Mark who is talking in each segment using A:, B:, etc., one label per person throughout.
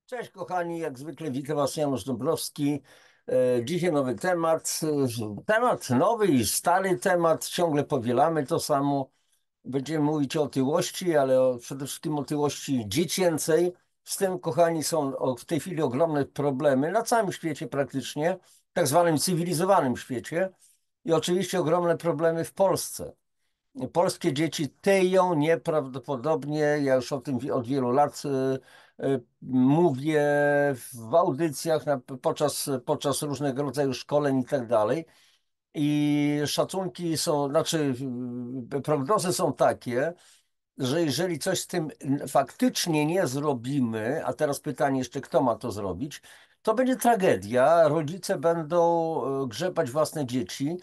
A: Cześć kochani, jak zwykle witam Was Janusz Dąbrowski. Dzisiaj nowy temat. Temat nowy i stary temat, ciągle powielamy to samo. Będziemy mówić o otyłości, ale przede wszystkim o otyłości dziecięcej. Z tym, kochani, są w tej chwili ogromne problemy na całym świecie praktycznie, tak zwanym cywilizowanym świecie i oczywiście ogromne problemy w Polsce. Polskie dzieci tyją nieprawdopodobnie. Ja już o tym od wielu lat mówię w audycjach, podczas różnego rodzaju szkoleń i tak dalej. I szacunki są, znaczy prognozy są takie, że jeżeli coś z tym faktycznie nie zrobimy, a teraz pytanie jeszcze, kto ma to zrobić, to będzie tragedia. Rodzice będą grzebać własne dzieci.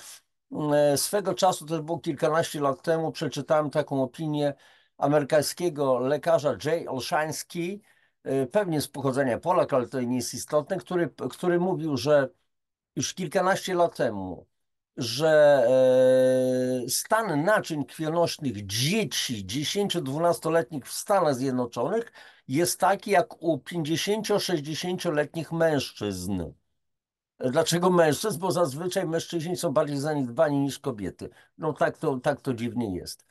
A: Swego czasu, to było kilkanaście lat temu, przeczytałem taką opinię amerykańskiego lekarza Jay Olshański, pewnie z pochodzenia Polak, ale to nie jest istotne, który mówił, że już kilkanaście lat temu, że stan naczyń krwionośnych dzieci 10-12-letnich w Stanach Zjednoczonych jest taki jak u 50-60-letnich mężczyzn. Dlaczego mężczyzn? Bo zazwyczaj mężczyźni są bardziej zaniedbani niż kobiety. No tak to dziwnie jest.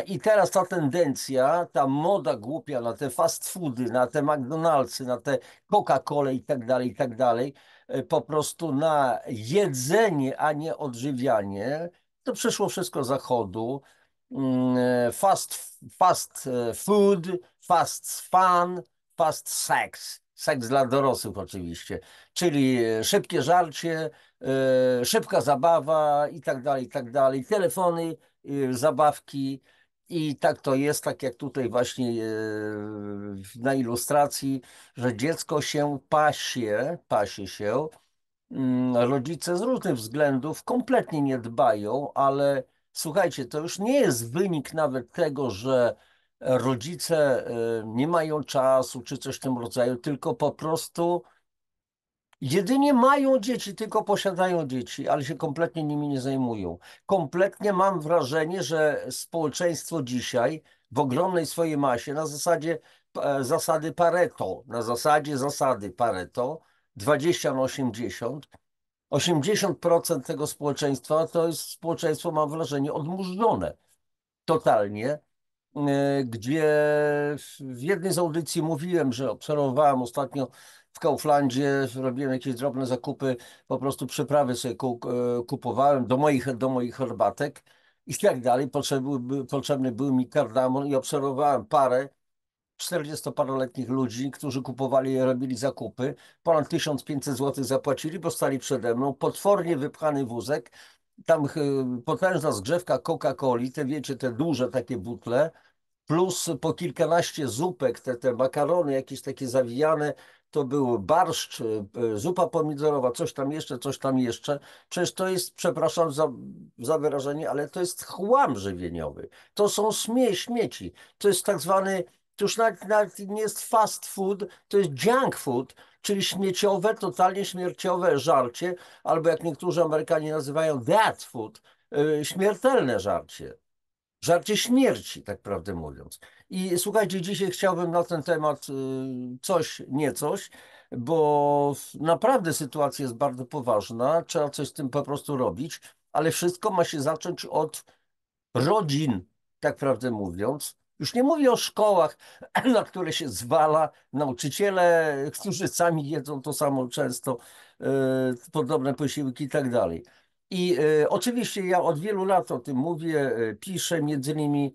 A: I teraz ta tendencja, ta moda głupia na te fast foody, na te McDonald'sy, na te Coca-Colę i tak dalej, po prostu na jedzenie, a nie odżywianie, to przeszło wszystko z zachodu. Fast food, fast fun, fast sex. Seks dla dorosłych oczywiście, czyli szybkie żarcie, szybka zabawa i tak dalej, i tak dalej. Telefony, zabawki i tak to jest, tak jak tutaj właśnie na ilustracji, że dziecko się pasie się. Rodzice z różnych względów kompletnie nie dbają, ale słuchajcie, to już nie jest wynik nawet tego, że rodzice nie mają czasu czy coś w tym rodzaju, tylko po prostu jedynie mają dzieci, tylko posiadają dzieci, ale się kompletnie nimi nie zajmują. Kompletnie mam wrażenie, że społeczeństwo dzisiaj w ogromnej swojej masie na zasadzie zasady Pareto, na zasadzie zasady Pareto 20 na 80, 80% tego społeczeństwa to jest społeczeństwo, mam wrażenie, odmurzone totalnie, gdzie w jednej z audycji mówiłem, że obserwowałem ostatnio w Kauflandzie, robiłem jakieś drobne zakupy, po prostu przyprawy sobie kupowałem do moich herbatek i tak dalej. Potrzebny był mi kardamon i obserwowałem parę 40-paroletnich ludzi, którzy kupowali i robili zakupy. Ponad 1500 zł zapłacili, bo stali przede mną. Potwornie wypchany wózek. Tam potężna zgrzewka Coca-Coli, te wiecie, te duże takie butle, plus po kilkanaście zupek, te makarony jakieś takie zawijane, to był barszcz, zupa pomidorowa, coś tam jeszcze. Przecież to jest, przepraszam za wyrażenie, ale to jest chłam żywieniowy. To są śmieci. To jest tak zwany, to już nawet nie jest fast food, to jest junk food, czyli śmieciowe, totalnie śmierciowe żarcie, albo jak niektórzy Amerykanie nazywają death food, śmiertelne żarcie. Żarcie śmierci, tak prawdę mówiąc. I słuchajcie, dzisiaj chciałbym na ten temat coś, nie coś, bo naprawdę sytuacja jest bardzo poważna, trzeba coś z tym po prostu robić, ale wszystko ma się zacząć od rodzin, tak prawdę mówiąc. Już nie mówię o szkołach, na które się zwala, nauczyciele, którzy sami jedzą to samo często, podobne posiłki i tak dalej. I oczywiście ja od wielu lat o tym mówię, piszę, między innymi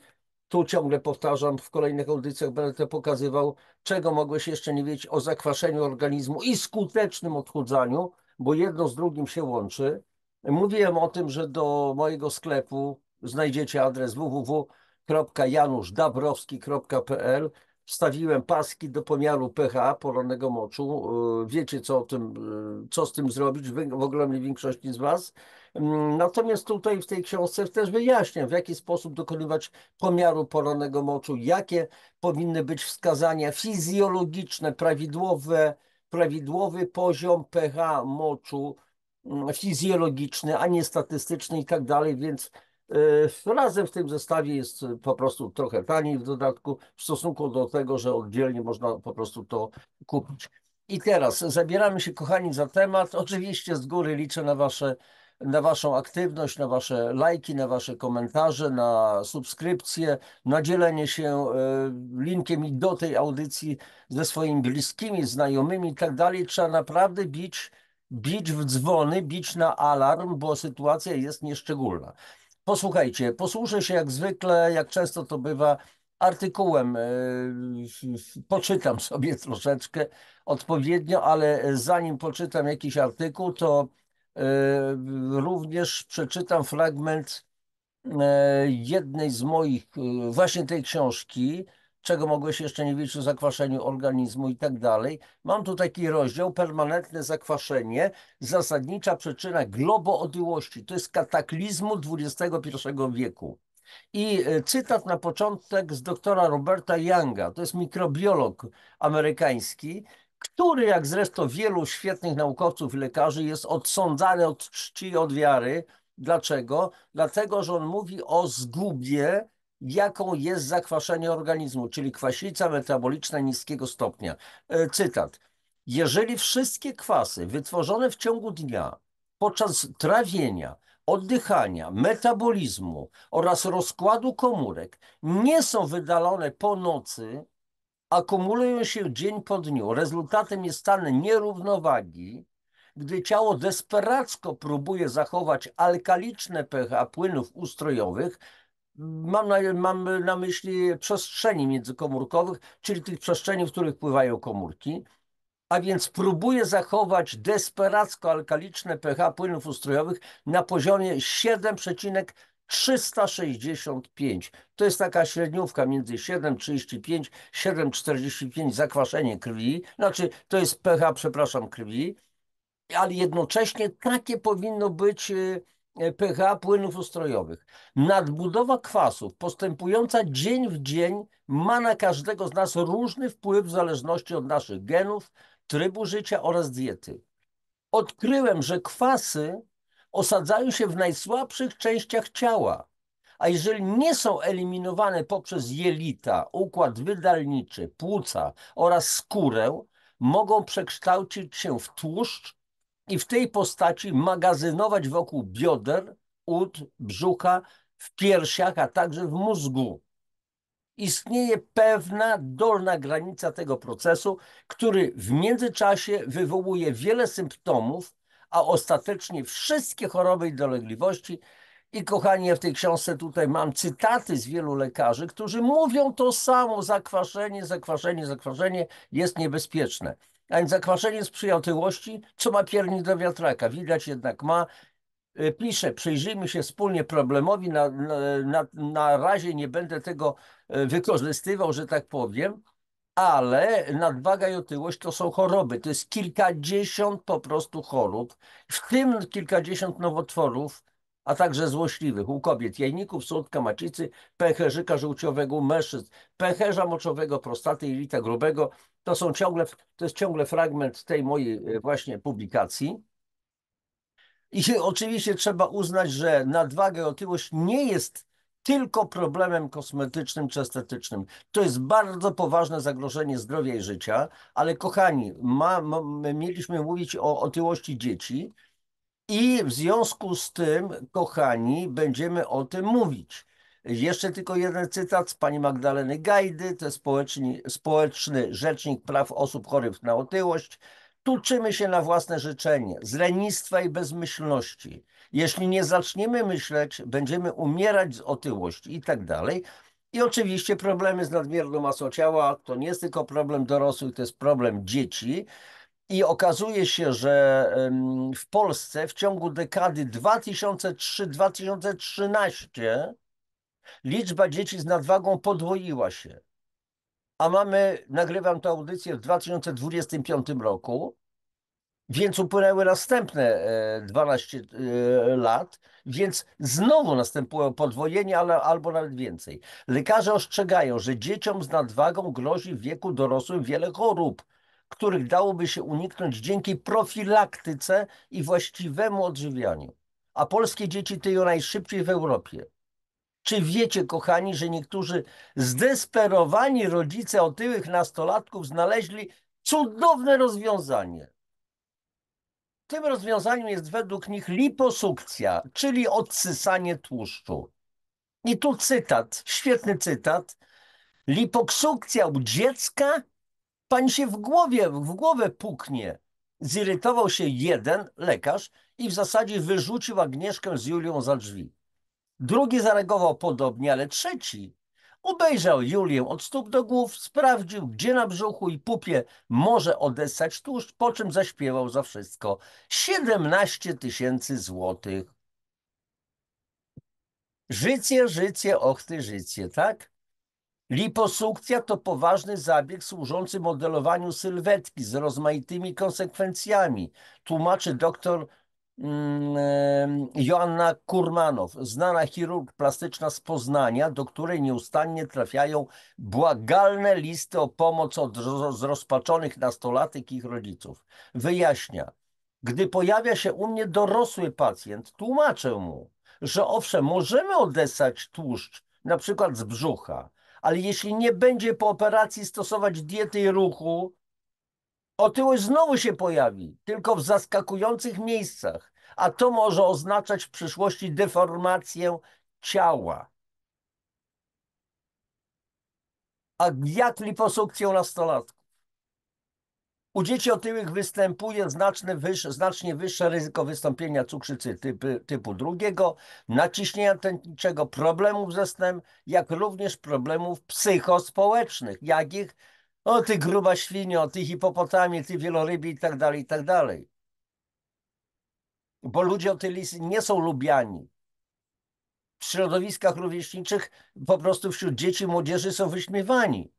A: tu ciągle powtarzam, w kolejnych audycjach będę to pokazywał, czego mogłeś jeszcze nie wiedzieć o zakwaszeniu organizmu i skutecznym odchudzaniu, bo jedno z drugim się łączy. Mówiłem o tym, że do mojego sklepu znajdziecie adres www.januszdabrowski.pl. Wstawiłem paski do pomiaru pH porannego moczu. Wiecie, co o tym, co z tym zrobić, w ogromnej większości z Was. Natomiast tutaj w tej książce też wyjaśniam, w jaki sposób dokonywać pomiaru porannego moczu, jakie powinny być wskazania fizjologiczne, prawidłowy poziom pH moczu fizjologiczny, a nie statystyczny i tak dalej, więc Razem w tym zestawie jest po prostu trochę taniej w dodatku w stosunku do tego, że oddzielnie można po prostu to kupić. I teraz zabieramy się, kochani, za temat. Oczywiście z góry liczę na waszą aktywność, na wasze lajki, na wasze komentarze, na subskrypcje, na dzielenie się linkiem i do tej audycji ze swoimi bliskimi, znajomymi i tak dalej. Trzeba naprawdę bić w dzwony, bić na alarm, bo sytuacja jest nieszczególna. Posłuchajcie, posłużę się jak zwykle, jak często to bywa, artykułem. Poczytam sobie troszeczkę odpowiednio, ale zanim poczytam jakiś artykuł, to e, również przeczytam fragment jednej z moich, właśnie tej książki, czego mogłeś jeszcze nie wiedzieć o zakwaszeniu organizmu i tak dalej. Mam tu taki rozdział, permanentne zakwaszenie, zasadnicza przyczyna globootyłości. To jest kataklizmu XXI wieku. I cytat na początek z doktora Roberta Younga, to jest mikrobiolog amerykański, który, jak zresztą wielu świetnych naukowców i lekarzy, jest odsądzany od czci i od wiary. Dlaczego? Dlatego, że on mówi o zgubie, jaką jest zakwaszenie organizmu, czyli kwasica metaboliczna niskiego stopnia. Cytat. Jeżeli wszystkie kwasy wytworzone w ciągu dnia podczas trawienia, oddychania, metabolizmu oraz rozkładu komórek nie są wydalone po nocy, akumulują się dzień po dniu. Rezultatem jest stan nierównowagi, gdy ciało desperacko próbuje zachować alkaliczne pH płynów ustrojowych. Mam na myśli przestrzeni międzykomórkowych, czyli tych przestrzeni, w których pływają komórki, a więc próbuje zachować desperacko alkaliczne pH płynów ustrojowych na poziomie 7,365. To jest taka średniówka między 7,35, 7,45 zakwaszenie krwi, znaczy to jest pH, przepraszam, krwi, ale jednocześnie takie powinno być pH płynów ustrojowych. Nadbudowa kwasów postępująca dzień w dzień ma na każdego z nas różny wpływ w zależności od naszych genów, trybu życia oraz diety. Odkryłem, że kwasy osadzają się w najsłabszych częściach ciała, a jeżeli nie są eliminowane poprzez jelita, układ wydalniczy, płuca oraz skórę, mogą przekształcić się w tłuszcz i w tej postaci magazynować wokół bioder, ud, brzucha, w piersiach, a także w mózgu. Istnieje pewna dolna granica tego procesu, który w międzyczasie wywołuje wiele symptomów, a ostatecznie wszystkie choroby i dolegliwości. I kochani, ja w tej książce tutaj mam cytaty z wielu lekarzy, którzy mówią to samo: zakwaszenie jest niebezpieczne. A więc zakwaszenie sprzyja otyłości, co ma piernik do wiatraka. Widać jednak ma. Pisze, przyjrzyjmy się wspólnie problemowi. Na razie nie będę tego wykorzystywał, że tak powiem, ale nadwaga i otyłość to są choroby. To jest kilkadziesiąt po prostu chorób, w tym kilkadziesiąt nowotworów, a także złośliwych u kobiet: jajników, żołądka macicy, pęcherzyka żółciowego u mężczyzn, pęcherza moczowego, prostaty i jelita grubego. To jest ciągle fragment tej mojej właśnie publikacji. I oczywiście trzeba uznać, że nadwaga i otyłość nie jest tylko problemem kosmetycznym czy estetycznym. To jest bardzo poważne zagrożenie zdrowia i życia, ale kochani, mieliśmy mówić o otyłości dzieci i w związku z tym, kochani, będziemy o tym mówić. Jeszcze tylko jeden cytat z pani Magdaleny Gajdy, to jest społeczny rzecznik praw osób chorych na otyłość. Tuczymy się na własne życzenie, z lenistwa i bezmyślności. Jeśli nie zaczniemy myśleć, będziemy umierać z otyłości i tak dalej. I oczywiście problemy z nadmierną masą ciała to nie jest tylko problem dorosłych, to jest problem dzieci. I okazuje się, że w Polsce w ciągu dekady 2003-2013 liczba dzieci z nadwagą podwoiła się. A nagrywam tę audycję w 2025 roku, więc upłynęły następne 12 lat, więc znowu następuje podwojenie, albo nawet więcej. Lekarze ostrzegają, że dzieciom z nadwagą grozi w wieku dorosłym wiele chorób, których dałoby się uniknąć dzięki profilaktyce i właściwemu odżywianiu. A polskie dzieci tyją najszybciej w Europie. Czy wiecie, kochani, że niektórzy zdesperowani rodzice otyłych nastolatków znaleźli cudowne rozwiązanie? Tym rozwiązaniem jest według nich liposukcja, czyli odsysanie tłuszczu. I tu cytat, świetny cytat. Liposukcja u dziecka? Pani się w głowę puknie. Zirytował się jeden lekarz i w zasadzie wyrzucił Agnieszkę z Julią za drzwi. Drugi zareagował podobnie, ale trzeci obejrzał Julię od stóp do głów, sprawdził, gdzie na brzuchu i pupie może odessać tłuszcz, po czym zaśpiewał za wszystko 17 000 złotych. Życie, życie, och ty życie, tak? Liposukcja to poważny zabieg służący modelowaniu sylwetki z rozmaitymi konsekwencjami, tłumaczy dr Joanna Kurmanow, znana chirurg plastyczna z Poznania, do której nieustannie trafiają błagalne listy o pomoc od zrozpaczonych nastolatek i ich rodziców. Wyjaśnia, gdy pojawia się u mnie dorosły pacjent, tłumaczę mu, że owszem, możemy odessać tłuszcz, na przykład z brzucha, ale jeśli nie będzie po operacji stosować diety i ruchu, otyłość znowu się pojawi, tylko w zaskakujących miejscach, a to może oznaczać w przyszłości deformację ciała. A jak liposukcją nastolatków? U dzieci otyłych występuje znacznie wyższe ryzyko wystąpienia cukrzycy typu drugiego, naciśnienia tętniczego, problemów ze snem, jak również problemów psychospołecznych, jakich o ty gruba świnio, ty hipopotamie, ty wielorybie i tak dalej, i tak dalej. Bo ludzie otyli nie są lubiani. W środowiskach rówieśniczych po prostu wśród dzieci i młodzieży są wyśmiewani.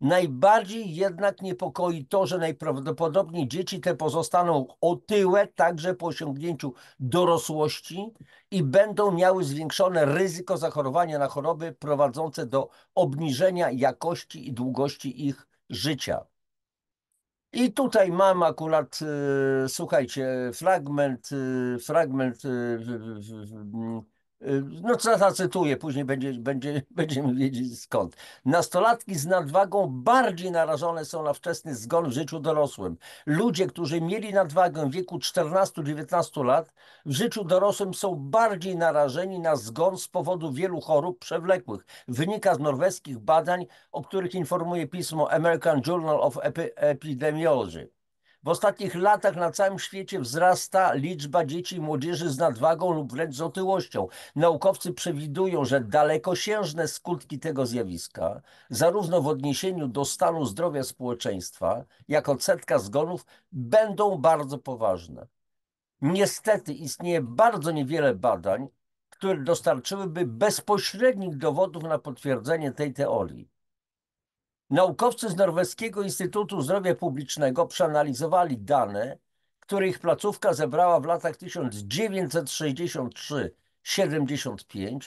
A: Najbardziej jednak niepokoi to, że najprawdopodobniej dzieci te pozostaną otyłe także po osiągnięciu dorosłości i będą miały zwiększone ryzyko zachorowania na choroby prowadzące do obniżenia jakości i długości ich życia. I tutaj mam akurat, słuchajcie, fragment, no co zacytuję, później będziemy wiedzieć skąd. Nastolatki z nadwagą bardziej narażone są na wczesny zgon w życiu dorosłym. Ludzie, którzy mieli nadwagę w wieku 14-19 lat, w życiu dorosłym są bardziej narażeni na zgon z powodu wielu chorób przewlekłych. Wynika z norweskich badań, o których informuje pismo American Journal of Epidemiology. W ostatnich latach na całym świecie wzrasta liczba dzieci i młodzieży z nadwagą lub wręcz z otyłością. Naukowcy przewidują, że dalekosiężne skutki tego zjawiska, zarówno w odniesieniu do stanu zdrowia społeczeństwa, jak odsetka zgonów, będą bardzo poważne. Niestety istnieje bardzo niewiele badań, które dostarczyłyby bezpośrednich dowodów na potwierdzenie tej teorii. Naukowcy z Norweskiego Instytutu Zdrowia Publicznego przeanalizowali dane, które ich placówka zebrała w latach 1963-75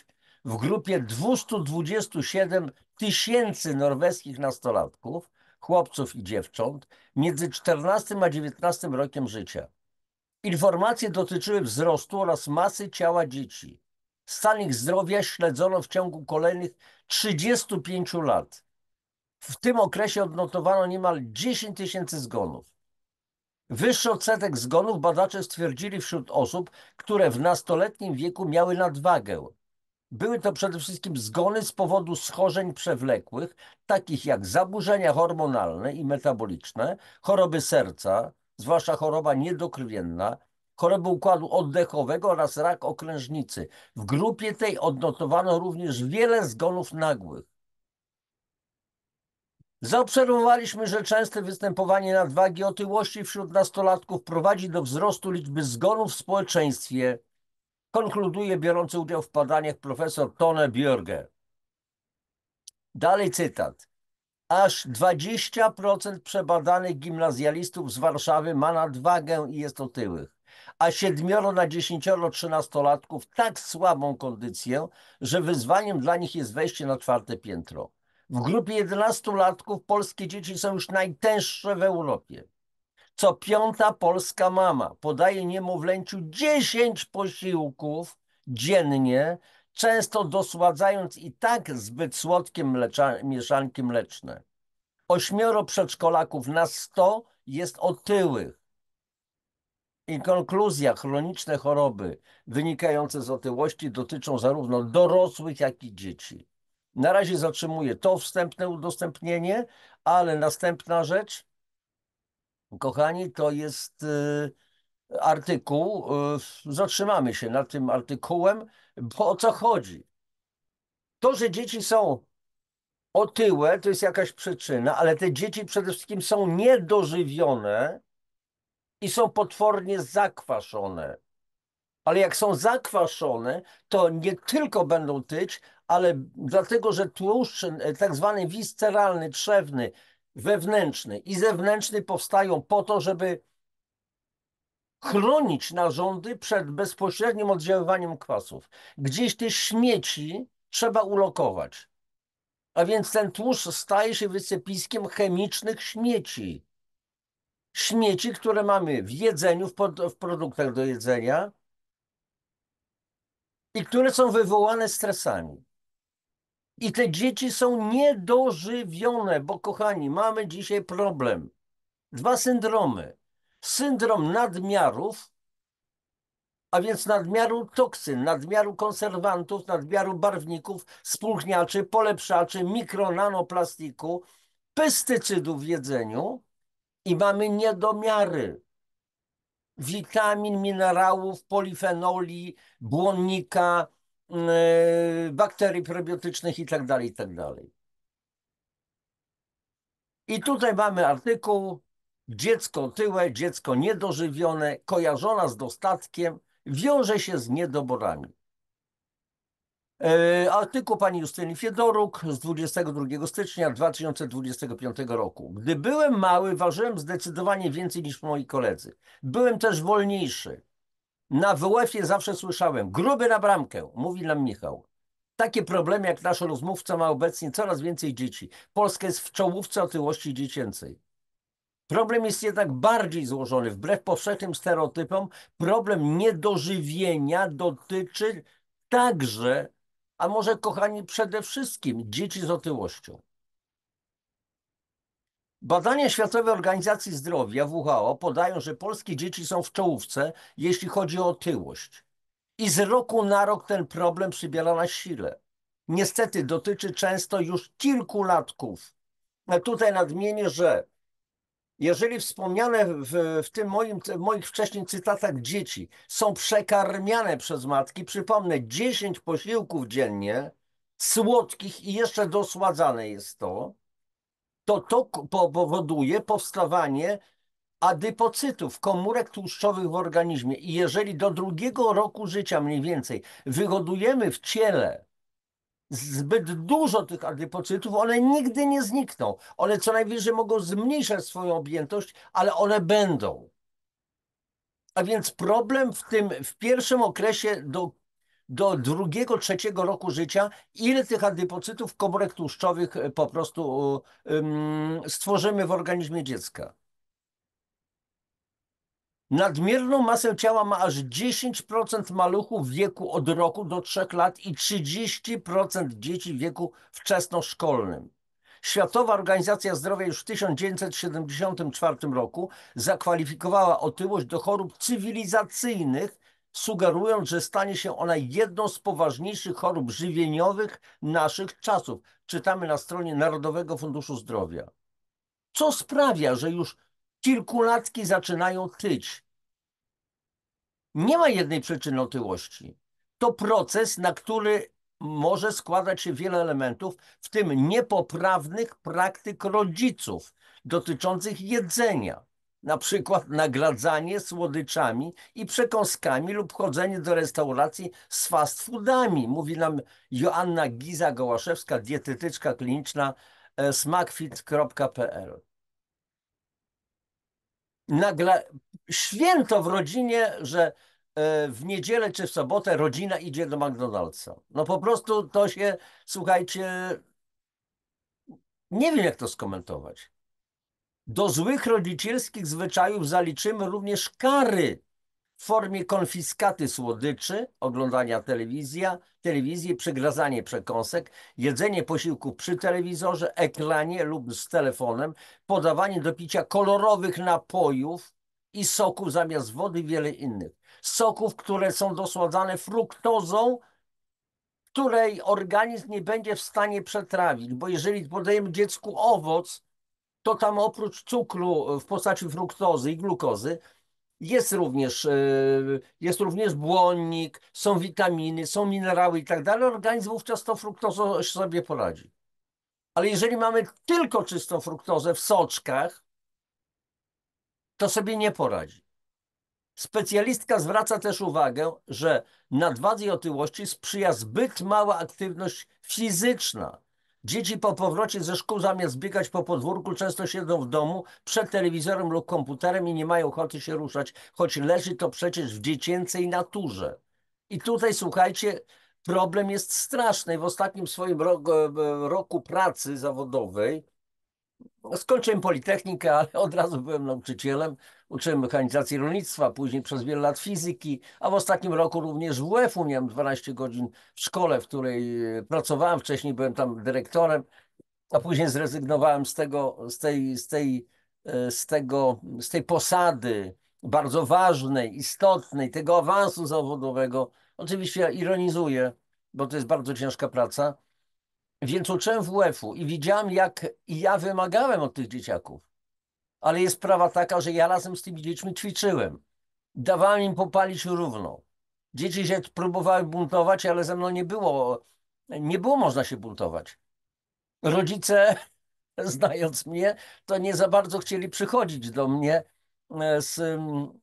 A: w grupie 227 000 norweskich nastolatków, chłopców i dziewcząt, między 14 a 19 rokiem życia. Informacje dotyczyły wzrostu oraz masy ciała dzieci. Stan ich zdrowia śledzono w ciągu kolejnych 35 lat. W tym okresie odnotowano niemal 10 000 zgonów. Wyższy odsetek zgonów badacze stwierdzili wśród osób, które w nastoletnim wieku miały nadwagę. Były to przede wszystkim zgony z powodu schorzeń przewlekłych, takich jak zaburzenia hormonalne i metaboliczne, choroby serca, zwłaszcza choroba niedokrwienna, choroby układu oddechowego oraz rak okrężnicy. W grupie tej odnotowano również wiele zgonów nagłych. Zaobserwowaliśmy, że częste występowanie nadwagi i otyłości wśród nastolatków prowadzi do wzrostu liczby zgonów w społeczeństwie, konkluduje biorący udział w badaniach profesor Tone Björge. Dalej cytat. Aż 20% przebadanych gimnazjalistów z Warszawy ma nadwagę i jest otyłych, a 7 na 10 trzynastolatków tak słabą kondycję, że wyzwaniem dla nich jest wejście na 4. piętro. W grupie 11-latków polskie dzieci są już najtęższe w Europie. Co 5. polska mama podaje niemowlęciu 10 posiłków dziennie, często dosładzając i tak zbyt słodkie mieszanki mleczne. 8 przedszkolaków na 100 jest otyłych. I konkluzja, chroniczne choroby wynikające z otyłości dotyczą zarówno dorosłych, jak i dzieci. Na razie zatrzymuję to wstępne udostępnienie, ale następna rzecz, kochani, to jest artykuł. Zatrzymamy się nad tym artykułem, bo o co chodzi? To, że dzieci są otyłe, to jest jakaś przyczyna, ale te dzieci przede wszystkim są niedożywione i są potwornie zakwaszone. Ale jak są zakwaszone, to nie tylko będą tyć, ale dlatego, że tłuszcz tak zwany wisceralny, trzewny, wewnętrzny i zewnętrzny powstają po to, żeby chronić narządy przed bezpośrednim oddziaływaniem kwasów. Gdzieś te śmieci trzeba ulokować. A więc ten tłuszcz staje się wysypiskiem chemicznych śmieci. Śmieci, które mamy w jedzeniu, w produktach do jedzenia i które są wywołane stresami. I te dzieci są niedożywione, bo kochani, mamy dzisiaj problem. 2 syndromy. Syndrom nadmiarów, a więc nadmiaru toksyn, nadmiaru konserwantów, nadmiaru barwników, spłuchniaczy, polepszaczy, mikro-nanoplastiku, pestycydów w jedzeniu i mamy niedomiary witamin, minerałów, polifenoli, błonnika, bakterii prebiotycznych itd., itd. I tutaj mamy artykuł: dziecko otyłe, dziecko niedożywione, kojarzona z dostatkiem, wiąże się z niedoborami. Artykuł pani Justyny Fiedoruk z 22 stycznia 2025 roku. Gdy byłem mały, ważyłem zdecydowanie więcej niż moi koledzy. Byłem też wolniejszy. Na WF-ie zawsze słyszałem: gruby na bramkę, mówi nam Michał. Takie problemy jak nasz rozmówca ma obecnie coraz więcej dzieci. Polska jest w czołówce otyłości dziecięcej. Problem jest jednak bardziej złożony. Wbrew powszechnym stereotypom, problem niedożywienia dotyczy także, a może kochani, przede wszystkim dzieci z otyłością. Badania Światowej Organizacji Zdrowia, WHO, podają, że polskie dzieci są w czołówce, jeśli chodzi o otyłość. I z roku na rok ten problem przybiera na sile. Niestety dotyczy często już kilkulatków. Tutaj nadmienię, że jeżeli wspomniane w moich wcześniej cytatach dzieci są przekarmiane przez matki, przypomnę, 10 posiłków dziennie, słodkich i jeszcze dosładzane jest to powoduje powstawanie adypocytów, komórek tłuszczowych w organizmie. I jeżeli do 2 roku życia mniej więcej wyhodujemy w ciele zbyt dużo tych adypocytów, one nigdy nie znikną. One co najwyżej mogą zmniejszać swoją objętość, ale one będą. A więc problem w pierwszym okresie do 2, 3 roku życia, ile tych adypocytów, komórek tłuszczowych po prostu stworzymy w organizmie dziecka. Nadmierną masę ciała ma aż 10% maluchów w wieku od roku do 3 lat i 30% dzieci w wieku wczesnoszkolnym. Światowa Organizacja Zdrowia już w 1974 roku zakwalifikowała otyłość do chorób cywilizacyjnych, sugerując, że stanie się ona jedną z poważniejszych chorób żywieniowych naszych czasów. Czytamy na stronie Narodowego Funduszu Zdrowia. Co sprawia, że już kilkulatki zaczynają tyć? Nie ma jednej przyczyny otyłości. To proces, na który może składać się wiele elementów, w tym niepoprawnych praktyk rodziców dotyczących jedzenia. Na przykład nagradzanie słodyczami i przekąskami lub chodzenie do restauracji z fast foodami, mówi nam Joanna Giza-Gołaszewska, dietetyczka kliniczna, smakfit.pl. Nagle święto w rodzinie, że w niedzielę czy w sobotę rodzina idzie do McDonald'sa. No po prostu to się, słuchajcie, nie wiem jak to skomentować. Do złych rodzicielskich zwyczajów zaliczymy również kary w formie konfiskaty słodyczy, oglądania telewizji, przygrazanie przekąsek, jedzenie posiłków przy telewizorze, ekranie lub z telefonem, podawanie do picia kolorowych napojów i soku zamiast wody i wiele innych. Soków, które są dosładzane fruktozą, której organizm nie będzie w stanie przetrawić, bo jeżeli podajemy dziecku owoc, to tam oprócz cukru w postaci fruktozy i glukozy jest również błonnik, są witaminy, są minerały i tak dalej. Organizm wówczas tą fruktozą sobie poradzi. Ale jeżeli mamy tylko czystą fruktozę w soczkach, to sobie nie poradzi. Specjalistka zwraca też uwagę, że nadwadze i otyłości sprzyja zbyt mała aktywność fizyczna. Dzieci po powrocie ze szkół zamiast biegać po podwórku często siedzą w domu przed telewizorem lub komputerem i nie mają ochoty się ruszać, choć leży to przecież w dziecięcej naturze. I tutaj słuchajcie, problem jest straszny. W ostatnim swoim roku pracy zawodowej skończyłem Politechnikę, ale od razu byłem nauczycielem. Uczyłem mechanizacji rolnictwa, później przez wiele lat fizyki, a w ostatnim roku również WF-u miałem 12 godzin w szkole, w której pracowałem. Wcześniej byłem tam dyrektorem, a później zrezygnowałem z tej posady bardzo ważnej, istotnej, tego awansu zawodowego. Oczywiście ja ironizuję, bo to jest bardzo ciężka praca. Więc uczyłem WF-u i widziałem, jak ja wymagałem od tych dzieciaków. Ale jest sprawa taka, że ja razem z tymi dziećmi ćwiczyłem. Dawałem im popalić równo. Dzieci się próbowały buntować, ale ze mną nie było można się buntować. Rodzice, znając mnie, to nie za bardzo chcieli przychodzić do mnie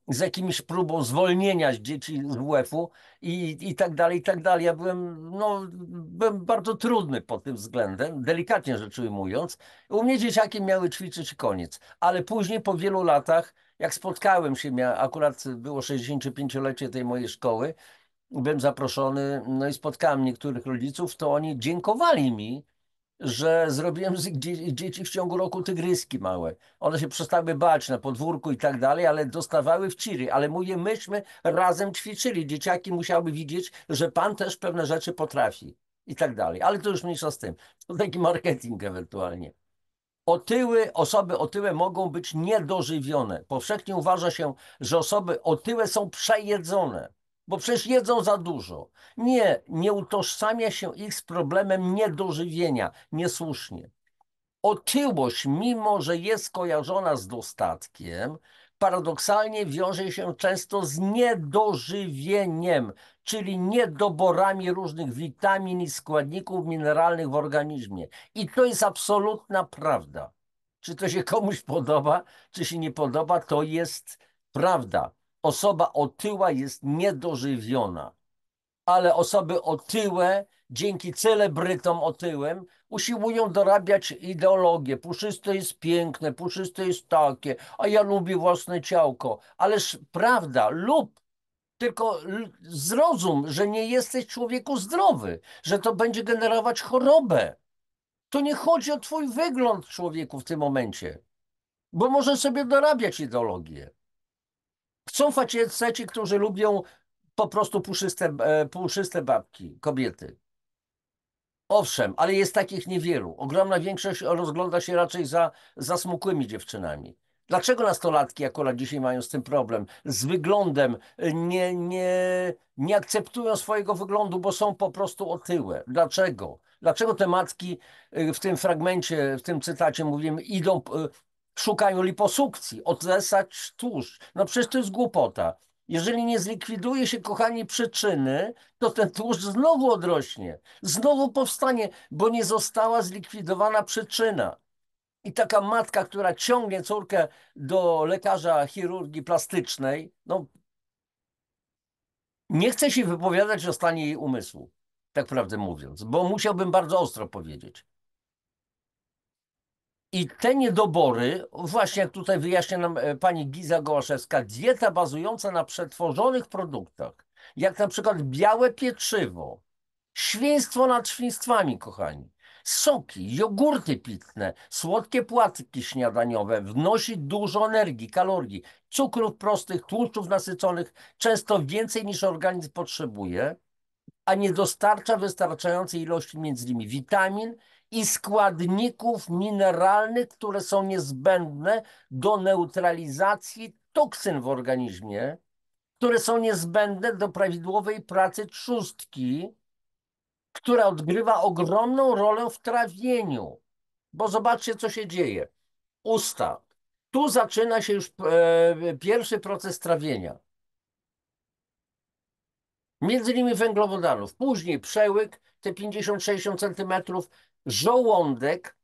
A: z jakimś próbą zwolnienia dzieci z WF-u i tak dalej, i tak dalej. Ja byłem bardzo trudny pod tym względem, delikatnie rzecz ujmując. U mnie dzieciaki miały ćwiczyć i koniec. Ale później, po wielu latach, jak spotkałem się, akurat było 65-lecie tej mojej szkoły, byłem zaproszony, no i spotkałem niektórych rodziców, to oni dziękowali mi, że zrobiłem z dzieci w ciągu roku tygryski małe. One się przestały bać na podwórku i tak dalej, ale dostawały w ciry. Ale mówię, myśmy razem ćwiczyli. Dzieciaki musiały widzieć, że pan też pewne rzeczy potrafi i tak dalej. Ale to już mniejsza z tym. To taki marketing ewentualnie. Osoby otyłe mogą być niedożywione. Powszechnie uważa się, że osoby otyłe są przejedzone, bo przecież jedzą za dużo. Nie utożsamia się ich z problemem niedożywienia. Niesłusznie. Otyłość, mimo że jest kojarzona z dostatkiem, paradoksalnie wiąże się często z niedożywieniem, czyli niedoborami różnych witamin i składników mineralnych w organizmie. I to jest absolutna prawda. Czy to się komuś podoba, czy się nie podoba, to jest prawda. Osoba otyła jest niedożywiona, ale osoby otyłe, dzięki celebrytom otyłym, usiłują dorabiać ideologię. Puszyste jest piękne, puszyste jest takie, a ja lubię własne ciałko. Ależ prawda, tylko zrozum, że nie jesteś człowieku zdrowy, że to będzie generować chorobę. To nie chodzi o twój wygląd, człowieku, w tym momencie, bo możesz sobie dorabiać ideologię. Są faceci, którzy lubią po prostu puszyste babki, kobiety. Owszem, ale jest takich niewielu. Ogromna większość rozgląda się raczej za smukłymi dziewczynami. Dlaczego nastolatki akurat dzisiaj mają z tym problem? Z wyglądem nie akceptują swojego wyglądu, bo są po prostu otyłe. Dlaczego? Dlaczego te matki w tym fragmencie, w tym cytacie mówimy, szukają liposukcji, odzesać tłuszcz? No przecież to jest głupota. Jeżeli nie zlikwiduje się, kochani, przyczyny, to ten tłuszcz znowu odrośnie, znowu powstanie, bo nie została zlikwidowana przyczyna. I taka matka, która ciągnie córkę do lekarza chirurgii plastycznej, no nie chce się wypowiadać o stanie jej umysłu, tak prawdę mówiąc, bo musiałbym bardzo ostro powiedzieć. I te niedobory, właśnie jak tutaj wyjaśnia nam pani Giza Gołaszewska, dieta bazująca na przetworzonych produktach, jak na przykład białe pieczywo, świństwo nad świństwami, kochani, soki, jogurty pitne, słodkie płatki śniadaniowe, wnosi dużo energii, kalorii, cukrów prostych, tłuszczów nasyconych, często więcej niż organizm potrzebuje, a nie dostarcza wystarczającej ilości między innymi witamin i składników mineralnych, które są niezbędne do neutralizacji toksyn w organizmie, które są niezbędne do prawidłowej pracy trzustki, która odgrywa ogromną rolę w trawieniu. Bo zobaczcie, co się dzieje. Usta. Tu zaczyna się już pierwszy proces trawienia. Między innymi węglowodanów. Później przełyk, te 50-60 centymetrów, żołądek,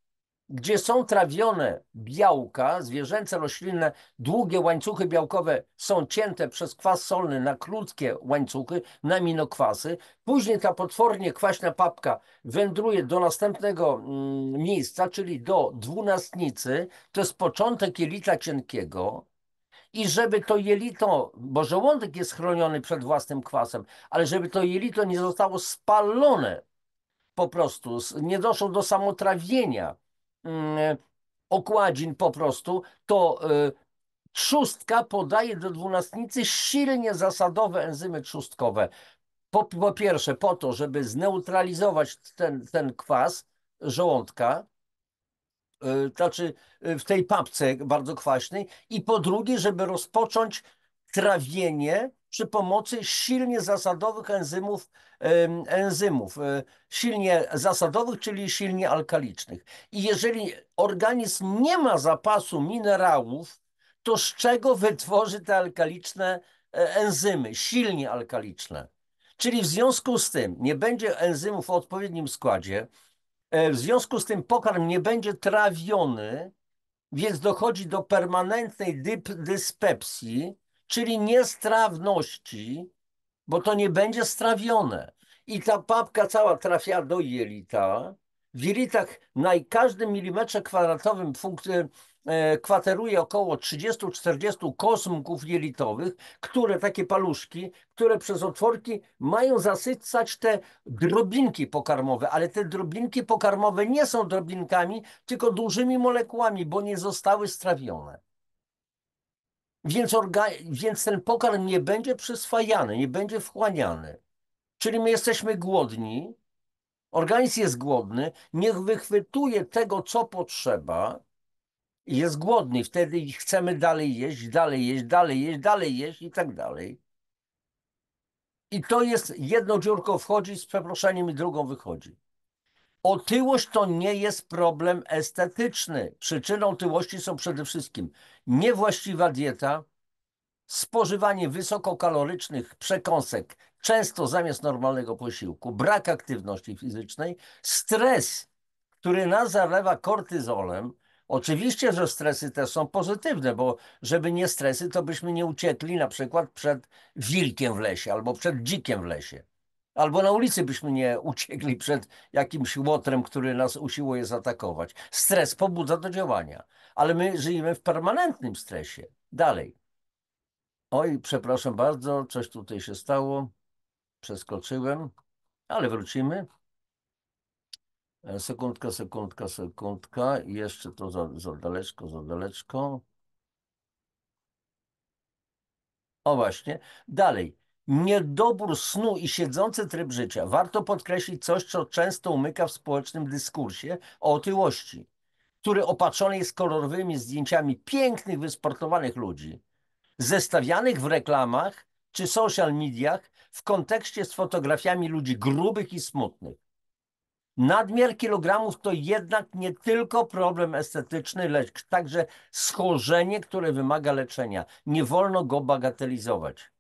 A: gdzie są trawione białka, zwierzęce, roślinne, długie łańcuchy białkowe są cięte przez kwas solny na krótkie łańcuchy, na aminokwasy. Później ta potwornie kwaśna papka wędruje do następnego miejsca, czyli do dwunastnicy. To jest początek jelita cienkiego. I żeby to jelito, bo żołądek jest chroniony przed własnym kwasem, ale żeby to jelito nie zostało spalone po prostu, nie doszło do samotrawienia okładzin po prostu, to trzustka podaje do dwunastnicy silnie zasadowe enzymy trzustkowe. Po pierwsze po to, żeby zneutralizować ten kwas żołądka, znaczy w tej papce bardzo kwaśnej, i po drugie, żeby rozpocząć trawienie przy pomocy silnie zasadowych enzymów, silnie zasadowych, czyli silnie alkalicznych. I jeżeli organizm nie ma zapasu minerałów, to z czego wytworzy te alkaliczne enzymy, silnie alkaliczne? Czyli w związku z tym nie będzie enzymów o odpowiednim składzie, w związku z tym pokarm nie będzie trawiony, więc dochodzi do permanentnej dyspepsji, czyli niestrawności, bo to nie będzie strawione. I ta papka cała trafia do jelita. W jelitach na każdym milimetrze kwadratowym kwateruje około 30-40 kosmków jelitowych, które, takie paluszki, które przez otworki mają zasycać te drobinki pokarmowe, ale te drobinki pokarmowe nie są drobinkami, tylko dużymi molekułami, bo nie zostały strawione. Więc ten pokarm nie będzie przyswajany, nie będzie wchłaniany. Czyli my jesteśmy głodni, organizm jest głodny, niech wychwytuje tego, co potrzeba, i jest głodny, i wtedy chcemy dalej jeść, dalej jeść, dalej jeść, dalej jeść i tak dalej. I to jest, jedną dziurką wchodzi, z przeproszeniem, i drugą wychodzi. Otyłość to nie jest problem estetyczny. Przyczyną otyłości są przede wszystkim niewłaściwa dieta, spożywanie wysokokalorycznych przekąsek, często zamiast normalnego posiłku, brak aktywności fizycznej, stres, który nas zalewa kortyzolem. Oczywiście, że stresy też są pozytywne, bo żeby nie stresy, to byśmy nie uciekli na przykład przed wilkiem w lesie albo przed dzikiem w lesie. Albo na ulicy byśmy nie uciekli przed jakimś łotrem, który nas usiłuje zaatakować. Stres pobudza do działania, ale my żyjemy w permanentnym stresie. Dalej. Oj, przepraszam bardzo, coś tutaj się stało. Przeskoczyłem, ale wrócimy. Sekundka, sekundka, sekundka. Jeszcze to za daleczko, za daleczko. O właśnie. Dalej. Niedobór snu i siedzący tryb życia. Warto podkreślić coś, co często umyka w społecznym dyskursie o otyłości, który opatrzony jest kolorowymi zdjęciami pięknych, wysportowanych ludzi, zestawianych w reklamach czy social mediach w kontekście z fotografiami ludzi grubych i smutnych. Nadmiar kilogramów to jednak nie tylko problem estetyczny, lecz także schorzenie, które wymaga leczenia. Nie wolno go bagatelizować.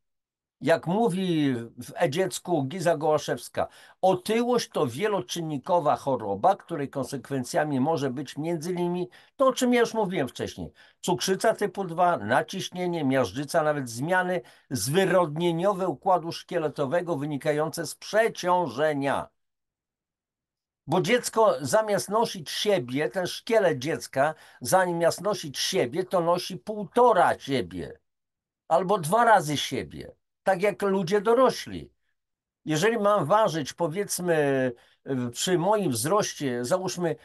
A: Jak mówi w E-dziecku Giza Gołaszewska, otyłość to wieloczynnikowa choroba, której konsekwencjami może być między innymi to, o czym ja już mówiłem wcześniej. Cukrzyca typu 2, naciśnienie, miażdżyca, nawet zmiany zwyrodnieniowe układu szkieletowego wynikające z przeciążenia. Bo dziecko zamiast nosić siebie, ten szkielet dziecka, zamiast nosić siebie, to nosi półtora siebie albo 2 razy siebie, tak jak ludzie dorośli. Jeżeli mam ważyć, powiedzmy, przy moim wzroście, załóżmy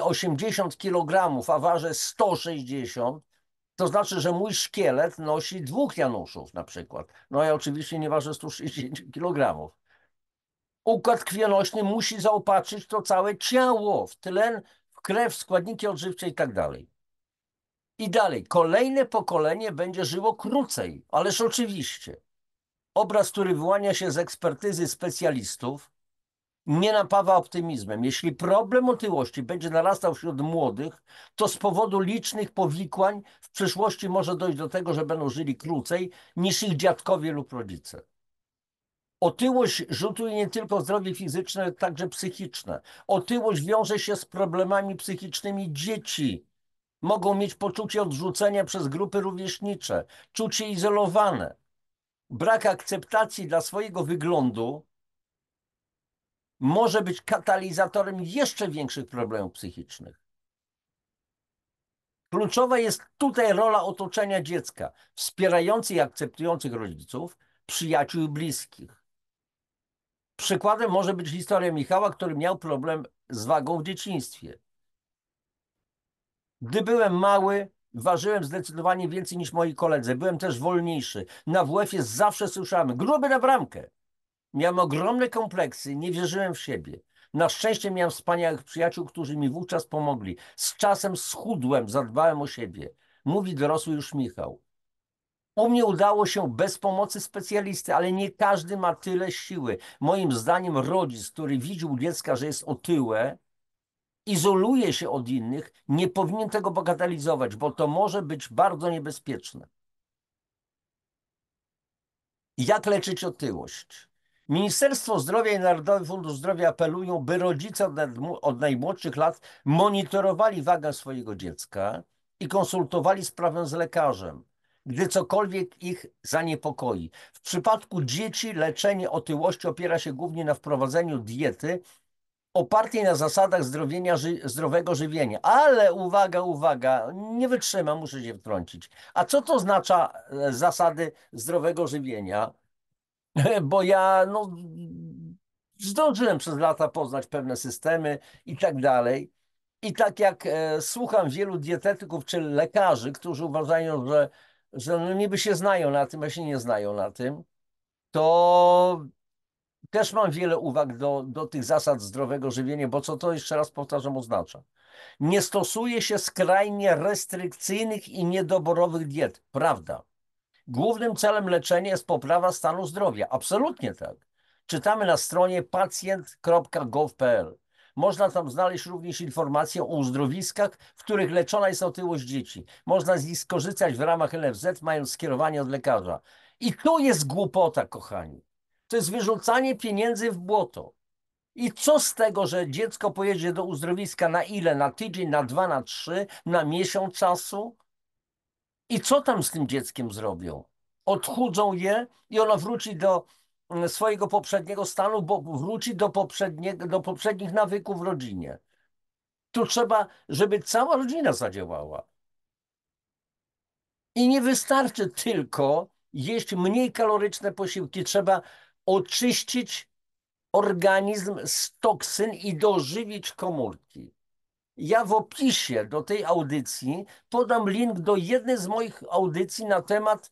A: 80 kg, a ważę 160, to znaczy, że mój szkielet nosi 2 Januszów na przykład. No ja oczywiście nie ważę 160 kg. Układ krwionośny musi zaopatrzyć to całe ciało w tlen, w krew, składniki odżywcze i tak dalej. I dalej, kolejne pokolenie będzie żyło krócej, ależ oczywiście. Obraz, który wyłania się z ekspertyzy specjalistów, nie napawa optymizmem. Jeśli problem otyłości będzie narastał wśród młodych, to z powodu licznych powikłań w przyszłości może dojść do tego, że będą żyli krócej niż ich dziadkowie lub rodzice. Otyłość rzutuje nie tylko zdrowie fizyczne, ale także psychiczne. Otyłość wiąże się z problemami psychicznymi dzieci. Mogą mieć poczucie odrzucenia przez grupy rówieśnicze, czuć się izolowane. Brak akceptacji dla swojego wyglądu może być katalizatorem jeszcze większych problemów psychicznych. Kluczowa jest tutaj rola otoczenia dziecka, wspierających i akceptujących rodziców, przyjaciół i bliskich. Przykładem może być historia Michała, który miał problem z wagą w dzieciństwie. Gdy byłem mały, ważyłem zdecydowanie więcej niż moi koledzy. Byłem też wolniejszy. Na WF-ie zawsze słyszałem: gruby na bramkę. Miałem ogromne kompleksy, nie wierzyłem w siebie. Na szczęście miałem wspaniałych przyjaciół, którzy mi wówczas pomogli. Z czasem schudłem, zadbałem o siebie. Mówi dorosły już Michał. U mnie udało się bez pomocy specjalisty, ale nie każdy ma tyle siły. Moim zdaniem rodzic, który widzi u dziecka, że jest otyłe, izoluje się od innych, nie powinien tego bagatelizować, bo to może być bardzo niebezpieczne. Jak leczyć otyłość? Ministerstwo Zdrowia i Narodowy Fundusz Zdrowia apelują, by rodzice od najmłodszych lat monitorowali wagę swojego dziecka i konsultowali sprawę z lekarzem, gdy cokolwiek ich zaniepokoi. W przypadku dzieci leczenie otyłości opiera się głównie na wprowadzeniu diety opartej na zasadach zdrowego żywienia. Ale uwaga, uwaga, nie wytrzymam, muszę się wtrącić. A co to oznacza zasady zdrowego żywienia? Bo ja zdążyłem przez lata poznać pewne systemy i tak dalej. I tak jak słucham wielu dietetyków czy lekarzy, którzy uważają, że no niby się znają na tym, a się nie znają na tym, to też mam wiele uwag do tych zasad zdrowego żywienia, bo co to, jeszcze raz powtarzam, oznacza? Nie stosuje się skrajnie restrykcyjnych i niedoborowych diet. Prawda. Głównym celem leczenia jest poprawa stanu zdrowia. Absolutnie tak. Czytamy na stronie pacjent.gov.pl. Można tam znaleźć również informacje o uzdrowiskach, w których leczona jest otyłość dzieci. Można z nich skorzystać w ramach NFZ, mając skierowanie od lekarza. I tu jest głupota, kochani. To jest wyrzucanie pieniędzy w błoto. I co z tego, że dziecko pojedzie do uzdrowiska na ile? Na tydzień, na 2, na 3, na miesiąc czasu? I co tam z tym dzieckiem zrobią? Odchudzą je i ono wróci do swojego poprzedniego stanu, bo wróci do poprzednich nawyków w rodzinie. Tu trzeba, żeby cała rodzina zadziałała. I nie wystarczy tylko jeść mniej kaloryczne posiłki. Trzeba oczyścić organizm z toksyn i dożywić komórki. Ja w opisie do tej audycji podam link do jednej z moich audycji na temat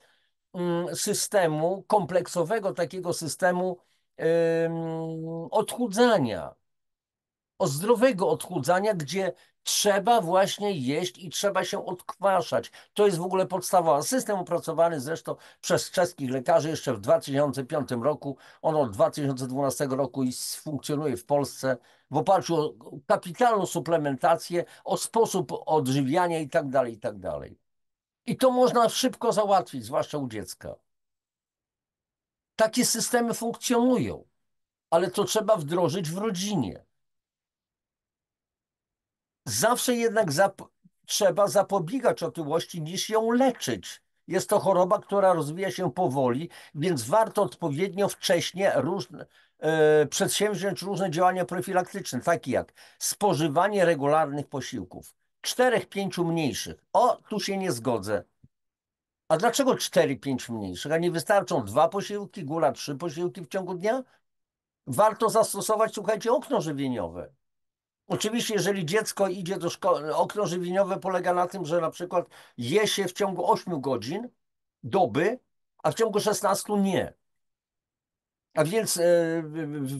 A: systemu, kompleksowego takiego systemu odchudzania, o zdrowego odchudzania, gdzie trzeba właśnie jeść i trzeba się odkwaszać. To jest w ogóle podstawowa. System opracowany zresztą przez czeskich lekarzy jeszcze w 2005 roku. On od 2012 roku i funkcjonuje w Polsce w oparciu o kapitalną suplementację, o sposób odżywiania i tak dalej, i tak dalej. I to można szybko załatwić, zwłaszcza u dziecka. Takie systemy funkcjonują, ale to trzeba wdrożyć w rodzinie. Zawsze jednak trzeba zapobiegać otyłości niż ją leczyć. Jest to choroba, która rozwija się powoli, więc warto odpowiednio wcześnie przedsięwziąć różne działania profilaktyczne, takie jak spożywanie regularnych posiłków. 4-5 mniejszych. O, tu się nie zgodzę. A dlaczego 4-5 mniejszych? A nie wystarczą 2 posiłki, góra 3 posiłki w ciągu dnia? Warto zastosować, słuchajcie, okno żywieniowe. Oczywiście, jeżeli dziecko idzie do szkoły, okno żywieniowe polega na tym, że na przykład je się w ciągu 8 godzin doby, a w ciągu 16 nie. A więc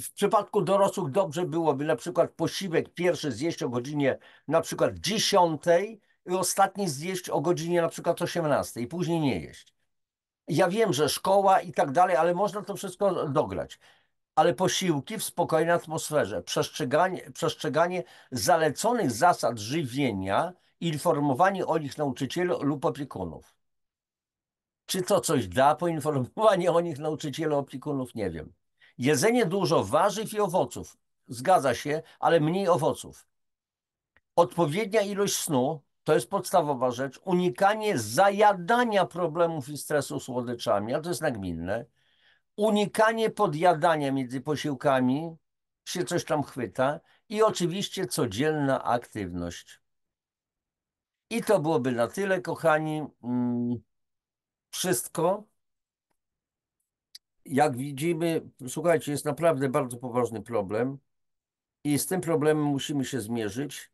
A: w przypadku dorosłych dobrze byłoby na przykład posiłek pierwszy zjeść o godzinie na przykład 10 i ostatni zjeść o godzinie na przykład 18 i później nie jeść. Ja wiem, że szkoła i tak dalej, ale można to wszystko dograć. Ale posiłki w spokojnej atmosferze, przestrzeganie zaleconych zasad żywienia, informowanie o nich nauczycieli lub opiekunów. Czy to coś da, poinformowanie o nich nauczycieli, opiekunów? Nie wiem. Jedzenie dużo warzyw i owoców. Zgadza się, ale mniej owoców. Odpowiednia ilość snu, to jest podstawowa rzecz. Unikanie zajadania problemów i stresu słodyczami, ale to jest nagminne. Unikanie podjadania między posiłkami, się coś tam chwyta. I oczywiście codzienna aktywność. I to byłoby na tyle, kochani. Wszystko. Jak widzimy, słuchajcie, jest naprawdę bardzo poważny problem i z tym problemem musimy się zmierzyć.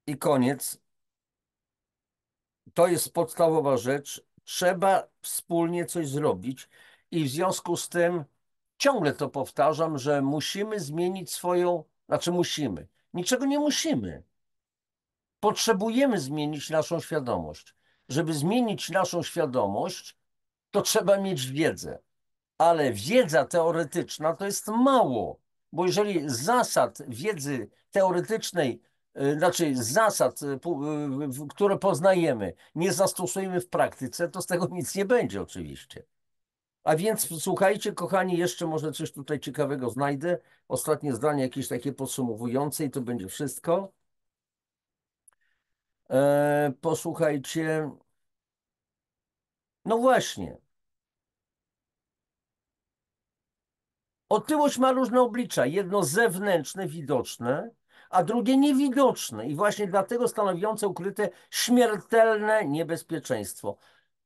A: I koniec. To jest podstawowa rzecz. Trzeba wspólnie coś zrobić i w związku z tym ciągle to powtarzam, że musimy zmienić swoją, znaczy musimy. Niczego nie musimy. Potrzebujemy zmienić naszą świadomość. Żeby zmienić naszą świadomość, to trzeba mieć wiedzę. Ale wiedza teoretyczna to jest mało, bo jeżeli z zasad wiedzy teoretycznej, znaczy z zasad, które poznajemy, nie zastosujemy w praktyce, to z tego nic nie będzie oczywiście. A więc słuchajcie, kochani, jeszcze może coś tutaj ciekawego znajdę. Ostatnie zdanie jakieś takie podsumowujące i to będzie wszystko. Posłuchajcie. No właśnie. Otyłość ma różne oblicza. Jedno zewnętrzne, widoczne, a drugie niewidoczne i właśnie dlatego stanowiące ukryte śmiertelne niebezpieczeństwo.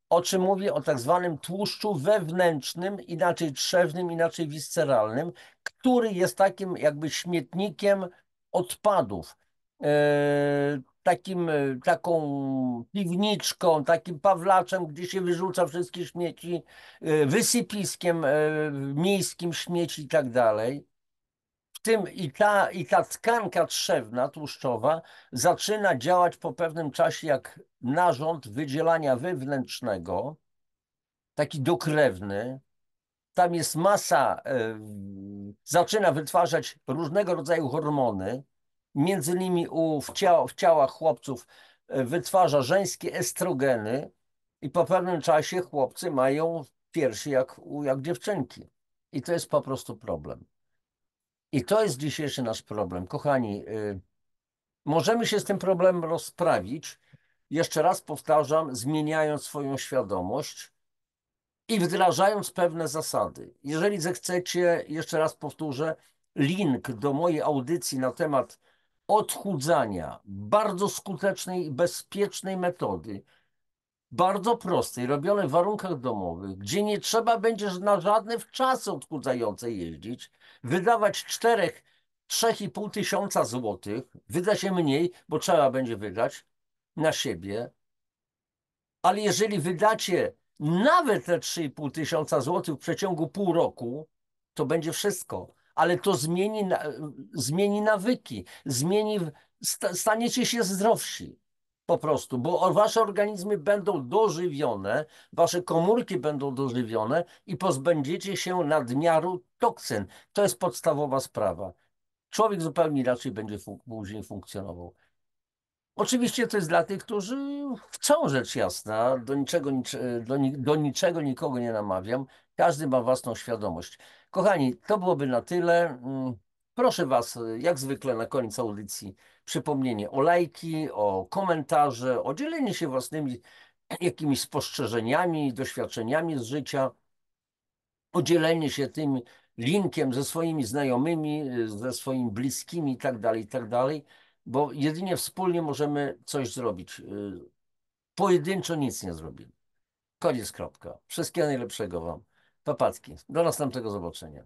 A: O czym mówię? O tak zwanym tłuszczu wewnętrznym, inaczej trzewnym, inaczej visceralnym, który jest takim jakby śmietnikiem odpadów. Taką piwniczką, takim pawlaczem, gdzie się wyrzuca wszystkie śmieci, wysypiskiem miejskim śmieci i tak dalej. W tym i ta tkanka trzewna, tłuszczowa zaczyna działać po pewnym czasie jak narząd wydzielania wewnętrznego, taki dokrewny. Tam jest masa, zaczyna wytwarzać różnego rodzaju hormony. Między innymi w ciałach chłopców wytwarza żeńskie estrogeny i po pewnym czasie chłopcy mają piersi jak dziewczynki. I to jest po prostu problem. I to jest dzisiejszy nasz problem. Kochani, możemy się z tym problemem rozprawić, jeszcze raz powtarzam, zmieniając swoją świadomość i wdrażając pewne zasady. Jeżeli zechcecie, jeszcze raz powtórzę, link do mojej audycji na temat odchudzania, bardzo skutecznej i bezpiecznej metody, bardzo prostej, robionej w warunkach domowych, gdzie nie trzeba będzie na żadne wczasy odchudzające jeździć, wydawać 3,5 tysiąca złotych, wyda się mniej, bo trzeba będzie wydać na siebie, ale jeżeli wydacie nawet te 3,5 tysiąca złotych w przeciągu pół roku, to będzie wszystko. Ale to zmieni nawyki, staniecie się zdrowsi. Po prostu, bo wasze organizmy będą dożywione, wasze komórki będą dożywione i pozbędziecie się nadmiaru toksyn. To jest podstawowa sprawa. Człowiek zupełnie inaczej będzie później funkcjonował. Oczywiście to jest dla tych, którzy chcą, rzecz jasna, do niczego nikogo nie namawiam. Każdy ma własną świadomość. Kochani, to byłoby na tyle. Proszę Was, jak zwykle na koniec audycji, przypomnienie o lajki, o komentarze, o dzielenie się własnymi jakimiś spostrzeżeniami, doświadczeniami z życia, o dzielenie się tym linkiem ze swoimi znajomymi, ze swoimi bliskimi i tak dalej, bo jedynie wspólnie możemy coś zrobić. Pojedynczo nic nie zrobimy. Koniec, kropka. Wszystkiego najlepszego Wam. To packi. Do następnego zobaczenia.